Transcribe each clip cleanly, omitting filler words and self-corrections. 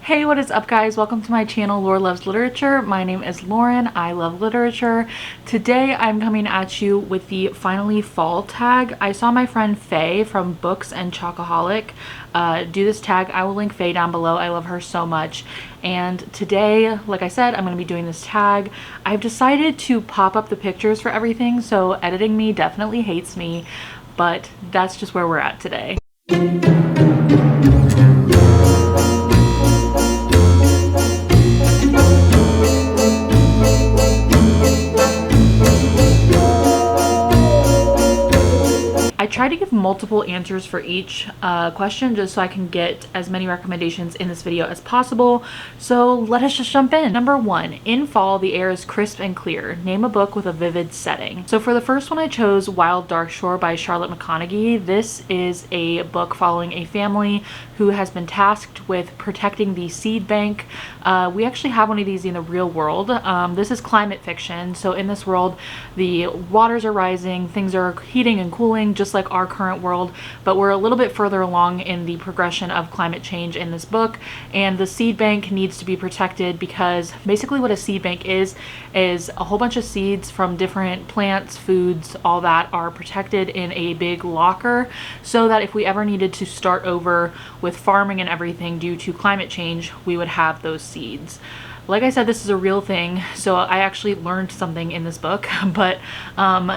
Hey, what is up guys? Welcome to my channel, Laur Loves Literature. My name is Lauren. I love literature. Today I'm coming at you with the finally fall tag. I saw my friend Faye from Books and Chocoholic do this tag. I will link Faye down below. I love her so much. And today, like I said, I'm going to be doing this tag. I've decided to pop up the pictures for everything, so editing me definitely hates me, but that's just where we're at today. I try to give multiple answers for each question just so I can get as many recommendations in this video as possible. So let us just jump in. Number one, in fall, the air is crisp and clear. Name a book with a vivid setting. So for the first one, I chose Wild Dark Shore by Charlotte McConaghy. This is a book following a family who has been tasked with protecting the seed bank. We actually have one of these in the real world. This is climate fiction. So in this world, the waters are rising, things are heating and cooling, just like our current world, but we're a little bit further along in the progression of climate change in this book, and the seed bank needs to be protected because basically what a seed bank is a whole bunch of seeds from different plants, foods, all that are protected in a big locker so that if we ever needed to start over with farming and everything due to climate change, we would have those seeds. Like I said, this is a real thing, so I actually learned something in this book, but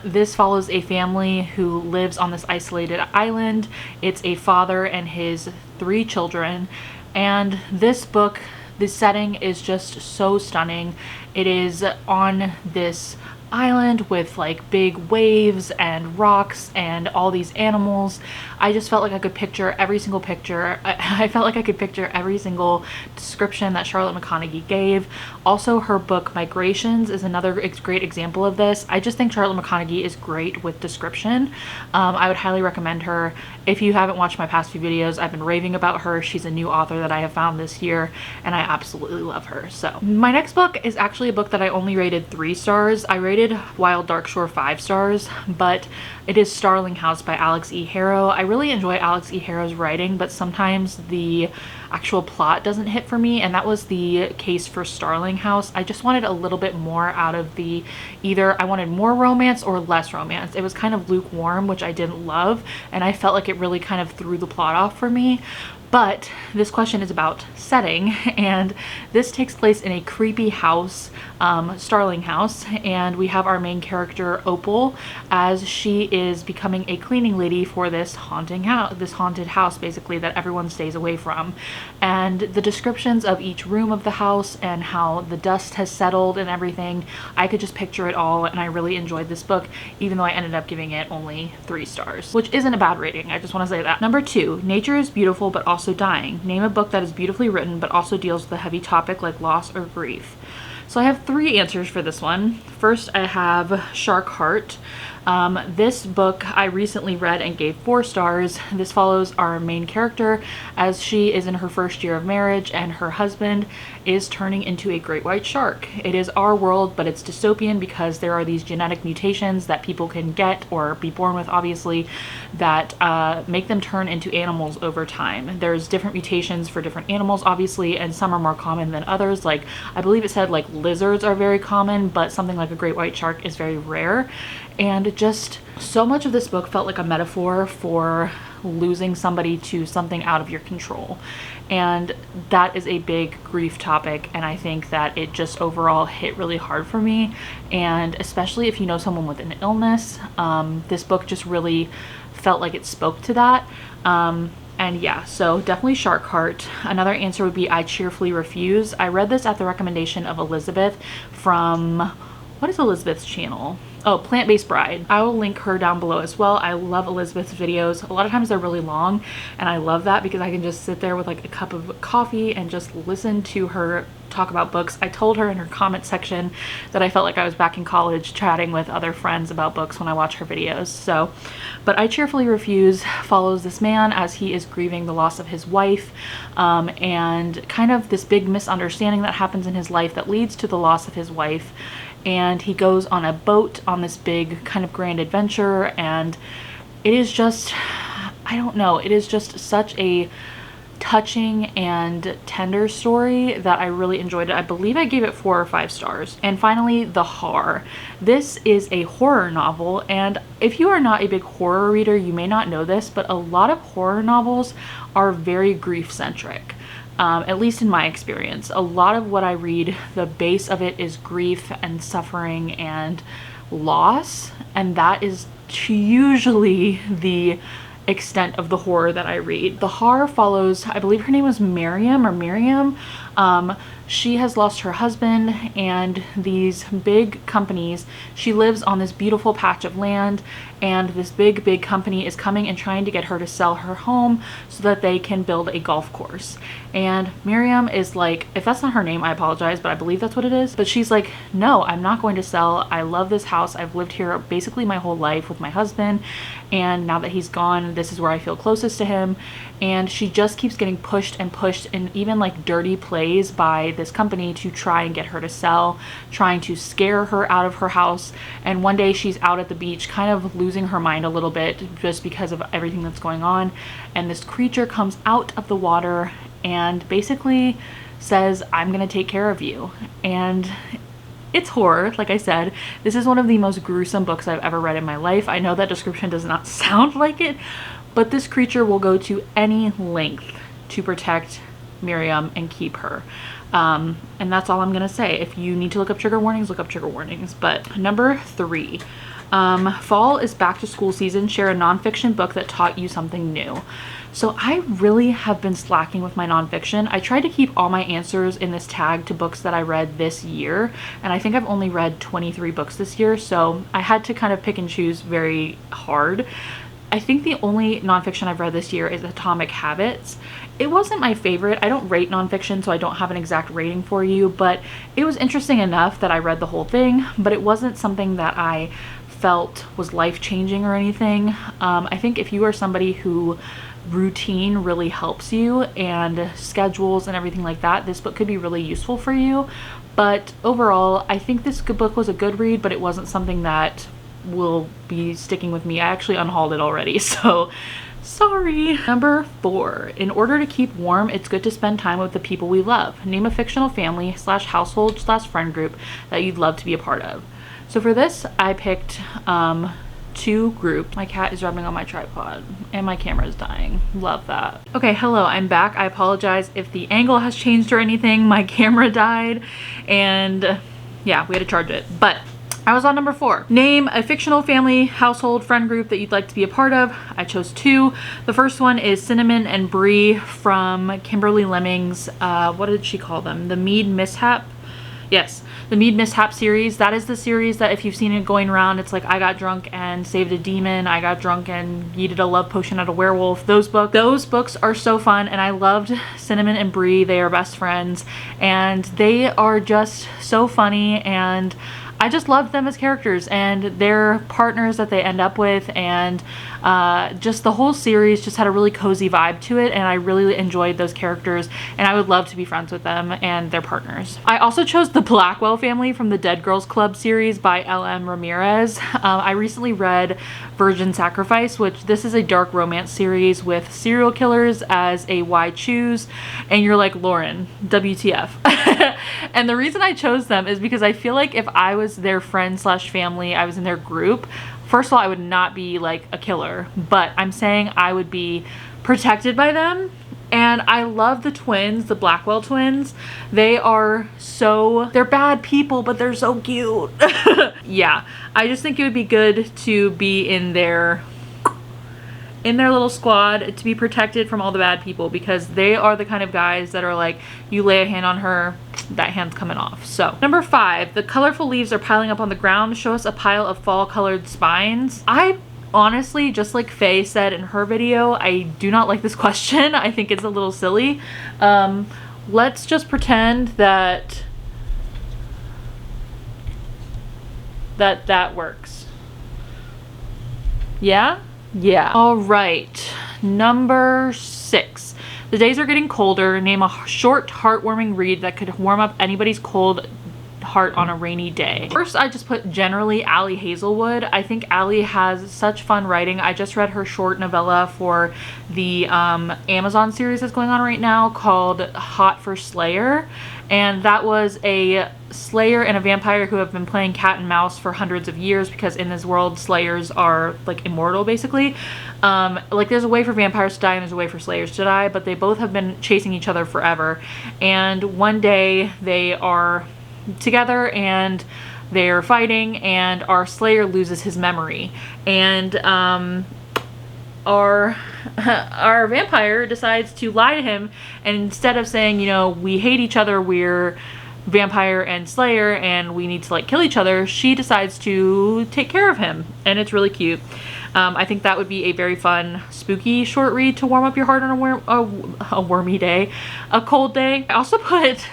this follows a family who lives on this isolated island. It's a father and his 3 children, and this book, the setting is just so stunning. It is on this island with like big waves and rocks and all these animals. I just felt like I could picture every single picture. I felt like I could picture every single description that Charlotte McConaghy gave. Also, her book Migrations is another great example of this. I just think Charlotte McConaghy is great with description. I would highly recommend her. If you haven't watched my past few videos, I've been raving about her. She's a new author that I have found this year, and I absolutely love her. So my next book is actually a book that I only rated 3 stars. I rated Wild Dark Shore 5 stars, but it is Starling House by Alix E. Harrow. I really enjoy Alix E. Harrow's writing, but sometimes the actual plot doesn't hit for me, and that was the case for Starling House. I just wanted a little bit more out of the, either I wanted more romance or less romance. It was kind of lukewarm, which I didn't love, and I felt like it really kind of threw the plot off for me. But this question is about setting, and this takes place in a creepy house, Starling House, and we have our main character Opal as she is becoming a cleaning lady for this haunted house basically that everyone stays away from. And the descriptions of each room of the house and how the dust has settled and everything, I could just picture it all, and I really enjoyed this book, even though I ended up giving it only 3 stars, which isn't a bad rating. I just want to say that. Number 2, nature is beautiful but also dying. Name a book that is beautifully written but also deals with a heavy topic like loss or grief. So I have 3 answers for this one. First, I have Shark Heart. This book I recently read and gave 4 stars. This follows our main character as she is in her first year of marriage and her husband is turning into a great white shark. It is our world, but it's dystopian because there are these genetic mutations that people can get or be born with, obviously, that make them turn into animals over time. There's different mutations for different animals, obviously, and some are more common than others. Like, I believe it said like lizards are very common, but something like a great white shark is very rare. And just so much of this book felt like a metaphor for losing somebody to something out of your control. And that is a big grief topic, and I think that it just overall hit really hard for me. And especially if you know someone with an illness, this book just really felt like it spoke to that. And yeah, so definitely Shark Heart. Another answer would be I Cheerfully Refuse. I read this at the recommendation of Elizabeth from, what is Elizabeth's channel? Oh, Plant-Based Bride. I will link her down below as well. I love Elizabeth's videos. A lot of times they're really long, and I love that because I can just sit there with like a cup of coffee and just listen to her talk about books. I told her in her comment section that I felt like I was back in college chatting with other friends about books when I watch her videos. So, but I Cheerfully Refuse follows this man as he is grieving the loss of his wife, and kind of this big misunderstanding that happens in his life that leads to the loss of his wife. And he goes on a boat on this big kind of grand adventure, and it is just, I don't know, it is just such a touching and tender story that I really enjoyed it. I believe I gave it 4 or 5 stars. And finally, The Haar. This is a horror novel, and if you are not a big horror reader, you may not know this, but a lot of horror novels are very grief-centric. At least in my experience. A lot of what I read, the base of it is grief and suffering and loss, and that is usually the extent of the horror that I read. The Haar follows, I believe her name was Miriam or Miriam. She has lost her husband and these big companies. She lives on this beautiful patch of land, and this big company is coming and trying to get her to sell her home so that they can build a golf course. And Miriam is like, if that's not her name, I apologize, but I believe that's what it is. But she's like, no, I'm not going to sell. I love this house. I've lived here basically my whole life with my husband, and now that he's gone, this is where I feel closest to him. And she just keeps getting pushed and pushed, and even like dirty plays by this company to try and get her to sell, trying to scare her out of her house. And one day she's out at the beach kind of losing her mind a little bit just because of everything that's going on, and this creature comes out of the water and basically says, I'm gonna take care of you. And it's horror, like I said. This is one of the most gruesome books I've ever read in my life. I know that description does not sound like it, but this creature will go to any length to protect Miriam and keep her. And that's all I'm gonna say. If you need to look up trigger warnings, look up trigger warnings. But number 3, fall is back to school season. Share a nonfiction book that taught you something new. So I really have been slacking with my nonfiction. I tried to keep all my answers in this tag to books that I read this year, and I think I've only read 23 books this year, so I had to kind of pick and choose very hard. I think the only nonfiction I've read this year is Atomic Habits. It wasn't my favorite. I don't rate nonfiction, so I don't have an exact rating for you, but it was interesting enough that I read the whole thing, but it wasn't something that I felt was life-changing or anything. I think if you are somebody who routine really helps you and schedules and everything like that, this book could be really useful for you. But overall, I think this book was a good read, but it wasn't something that will be sticking with me. I actually unhauled it already, so sorry. Number 4, in order to keep warm, it's good to spend time with the people we love. Name a fictional family / household / friend group that you'd love to be a part of. So for this, I picked 2 groups. My cat is rubbing on my tripod and my camera is dying. Love that. Okay, hello, I'm back. I apologize if the angle has changed or anything. My camera died and yeah, we had to charge it. But I was on number 4. Name a fictional family, household, friend group that you'd like to be a part of. I chose 2. The first one is Cinnamon and Brie from Kimberly Lemming's, what did she call them? The Mead Mishap? Yes, the Mead Mishap series. That is the series that if you've seen it going around, it's like I got drunk and saved a demon, I got drunk and yeeted a love potion at a werewolf. Those books are so fun, and I loved Cinnamon and Brie. They are best friends and they are just so funny, and I just loved them as characters and their partners that they end up with, and just the whole series just had a really cozy vibe to it, and I really enjoyed those characters, and I would love to be friends with them and their partners. I also chose the Blackwell family from the Dead Girls Club series by L.M. Ramirez. I recently read Virgin Sacrifice, which this is a dark romance series with serial killers as a why choose, and you're like, Lauren, WTF. And the reason I chose them is because I feel like if I was their friend / family, I was in their group, first of all, I would not be like a killer, but I'm saying I would be protected by them. And I love the twins, the Blackwell twins. They're bad people, but they're so cute. Yeah, I just think it would be good to be in their little squad, to be protected from all the bad people, because they are the kind of guys that are like, you lay a hand on her, that hand's coming off. So number 5, the colorful leaves are piling up on the ground. Show us a pile of fall colored spines. I honestly, just like Faye said in her video, I do not like this question. I think it's a little silly. Let's just pretend that works. Yeah? Yeah. All right. Number 6. The days are getting colder. Name a short, heartwarming read that could warm up anybody's cold heart on a rainy day. First, I just put generally Ali Hazelwood. I think Ali has such fun writing. I just read her short novella for the Amazon series that's going on right now called Hot for Slayer. And that was a slayer and a vampire who have been playing cat and mouse for hundreds of years, because in this world slayers are like immortal basically. Like there's a way for vampires to die and there's a way for slayers to die, but they both have been chasing each other forever. And one day they are together and they're fighting, and our slayer loses his memory, and our vampire decides to lie to him, and instead of saying, you know, we hate each other, we're vampire and slayer and we need to like kill each other, she decides to take care of him, and it's really cute. I think that would be a very fun, spooky short read to warm up your heart on a wormy day, a cold day. I also put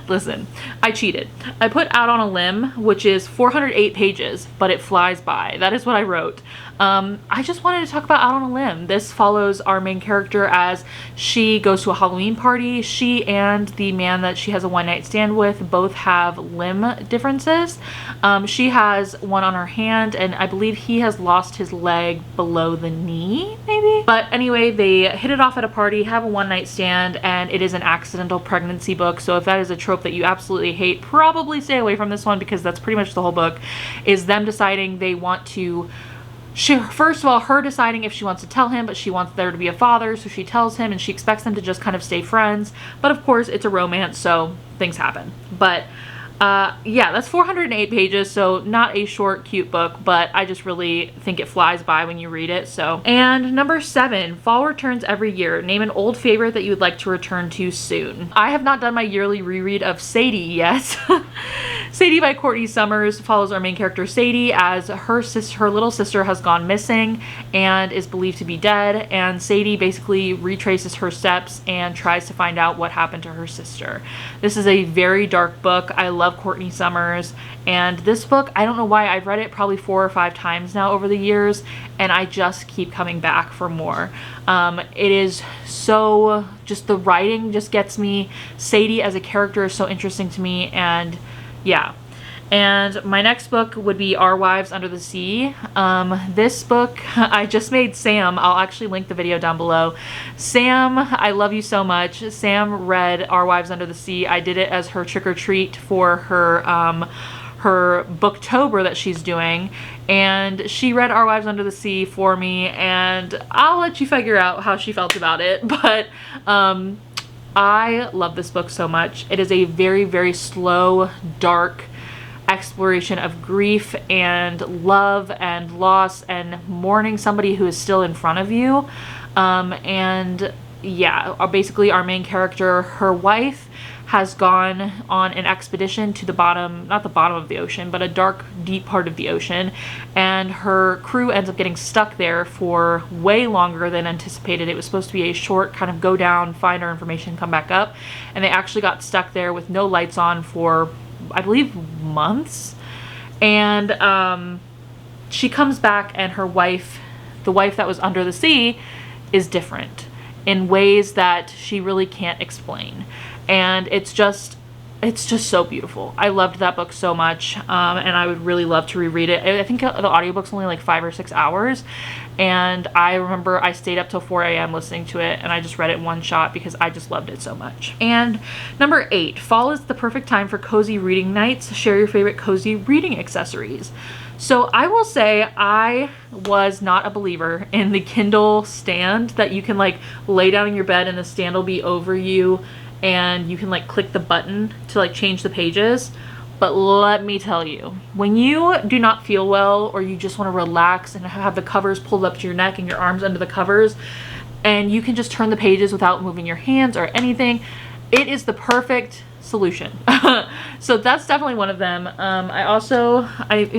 listen, I cheated. I put Out on a Limb, which is 408 pages, but it flies by. That is what I wrote. I just wanted to talk about Out on a Limb. This follows our main character as she goes to a Halloween party. She and the man that she has a one-night stand with both have limb differences. She has one on her hand, and I believe he has lost his leg below the knee, maybe? But anyway, they hit it off at a party, have a one-night stand, and it is an accidental pregnancy book. So if that is a trope that you absolutely hate, probably stay away from this one, because that's pretty much the whole book, is them deciding they want to first of all, her deciding if she wants to tell him, but she wants there to be a father, so she tells him, and she expects them to just kind of stay friends. But of course, it's a romance, so things happen. But yeah, that's 408 pages, so not a short, cute book, but I just really think it flies by when you read it. So, and number 7, fall returns every year. Name an old favorite that you would like to return to soon. I have not done my yearly reread of Sadie yet. Sadie by Courtney Summers follows our main character Sadie as her little sister has gone missing and is believed to be dead, and Sadie basically retraces her steps and tries to find out what happened to her sister. This is a very dark book. I love Courtney Summers, and this book, I don't know why, I've read it probably 4 or 5 times now over the years, and I just keep coming back for more. It is so, just the writing just gets me. Sadie as a character is so interesting to me, and yeah. And my next book would be Our Wives Under the Sea. This book, I just made Sam. I'll actually link the video down below. Sam, I love you so much. Sam read Our Wives Under the Sea. I did it as her trick-or-treat for her Booktober that she's doing. And she read Our Wives Under the Sea for me, and I'll let you figure out how she felt about it. But I love this book so much. It is a very, very slow, dark exploration of grief and love and loss and mourning somebody who is still in front of you. And yeah, basically our main character, her wife, has gone on an expedition to the bottom, not the bottom of the ocean, but a dark, deep part of the ocean, and her crew ends up getting stuck there for way longer than anticipated. It was supposed to be a short kind of go down, find our information, come back up, and they actually got stuck there with no lights on for, I believe, months. And she comes back, and her wife, the wife that was under the sea, is different in ways that she really can't explain. And it's just so beautiful. I loved that book so much, and I would really love to reread it. I think the audiobook's only like 5 or 6 hours, and I remember I stayed up till 4 a.m. listening to it, and I just read it in one shot because I just loved it so much. And number 8, fall is the perfect time for cozy reading nights. Share your favorite cozy reading accessories. So I will say I was not a believer in the Kindle stand that you can like lay down in your bed and the stand will be over you, and you can like click the button to like change the pages. But let me tell you, when you do not feel well, or you just want to relax and have the covers pulled up to your neck and your arms under the covers, and you can just turn the pages without moving your hands or anything, it is the perfect solution. So that's definitely one of them.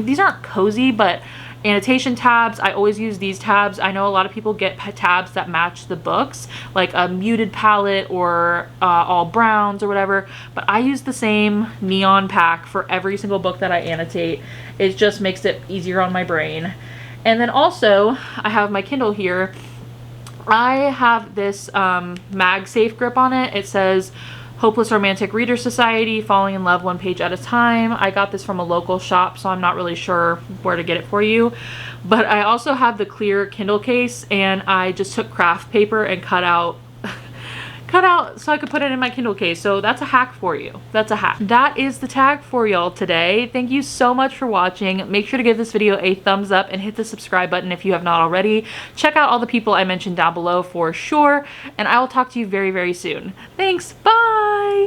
These aren't cozy, but annotation tabs, I always use these tabs. I know a lot of people get tabs that match the books, like a muted palette or all browns or whatever, but I use the same neon pack for every single book that I annotate. It just makes it easier on my brain. And then also, I have my Kindle here. I have this MagSafe grip on it. It says, Hopeless Romantic Reader Society, Falling in Love One Page at a Time. I got this from a local shop, so I'm not really sure where to get it for you. But I also have the clear Kindle case, and I just took craft paper and cut out so I could put it in my Kindle case. So that's a hack for you. That's a hack. That is the tag for y'all today. Thank you so much for watching. Make sure to give this video a thumbs up and hit the subscribe button if you have not already. Check out all the people I mentioned down below for sure, and I will talk to you very, very soon. Thanks. Bye.